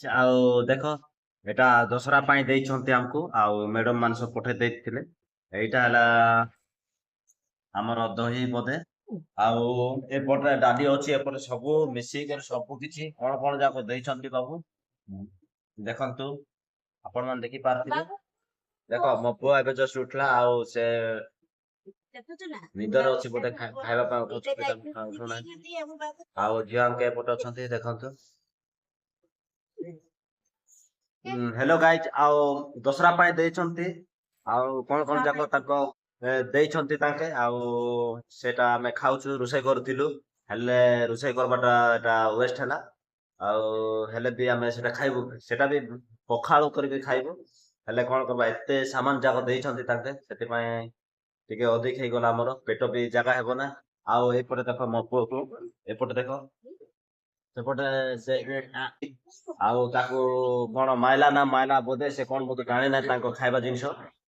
ଆଉ ଦେଖ ଏଟା ଦଶହରା ପାଇଁ ଦେଇଛନ୍ତି ଆମକୁ ଆଉ ମ୍ୟାଡମ ମାନେ ସବୁ ପଠେଇ ଦେଇଥିଲେ। ଏଇଟା ହେଲା ଆମର ଦହି ବୋଧେ ଆଉ ଏପଟେ ଡାଲି ଅଛି ଏପଟେ ସବୁ ମିଶିକି ସବୁ କିଛି କଣ କଣ ଯାକ ଦେଇଛନ୍ତି ବାବୁ। ଦେଖନ୍ତୁ ଆପଣ ମାନେ ଦେଖି ପାରୁଥିବେ। ଦେଖ ମୋ ପୁଅ ଏବେ ଜଷ୍ଟ ଉଠିଲା ଆଉ ସେ ନିଦରେ ଅଛି ବୋଧେ ଖାଇବା ପାଇଁ ଉଠୁଛି ଶୁଣାଇ। ଆଉ ଝିଅ ଆଙ୍କେ ଏପଟେ ଅଛନ୍ତି ଦେଖନ୍ତୁ। ହ୍ୟାଲୋ ଗାଇଜ ଆଉ ଦଶହରା ପାଇଁ ଦେଇଛନ୍ତି ଆଉ କଣ କଣ ଯାକ ତାଙ୍କ ଦେଇଛନ୍ତି ତାଙ୍କେ ଆଉ ସେଟା ଆମେ ଖାଉଛୁ ରୋଷେଇ କରୁଥିଲୁ ହେଲେ ରୋଷେଇ କରବାଟା ଏଟା ୱେଷ୍ଟ ହେଲା ଆଉ ହେଲେ ବି ଆମେ ସେଟା ଖାଇବୁ ସେଟା ବି ପଖାଳ କରିକି ଖାଇବୁ ହେଲେ କଣ କରିବା ଏତେ ସାମାନ ଯାକ ଦେଇଛନ୍ତି ତାଙ୍କେ ସେଥିପାଇଁ ଟିକେ ଅଧିକ ହେଇଗଲା ଆମର ପେଟ ବି ଜାଗା ହେବ ନା ଆଉ ଏପଟେ ଦେଖ ମୋ ପୁଅକୁ ଏପଟେ ଦେଖ ସେପଟେ ସେ ଆଉ ତାକୁ କଣ ମାଇଲା ନା ମାଇଲା ବୋଧେ ସେ କଣ ବୋଧେ ଜାଣିନାହିଁ ତାଙ୍କ ଖାଇବା ଜିନିଷ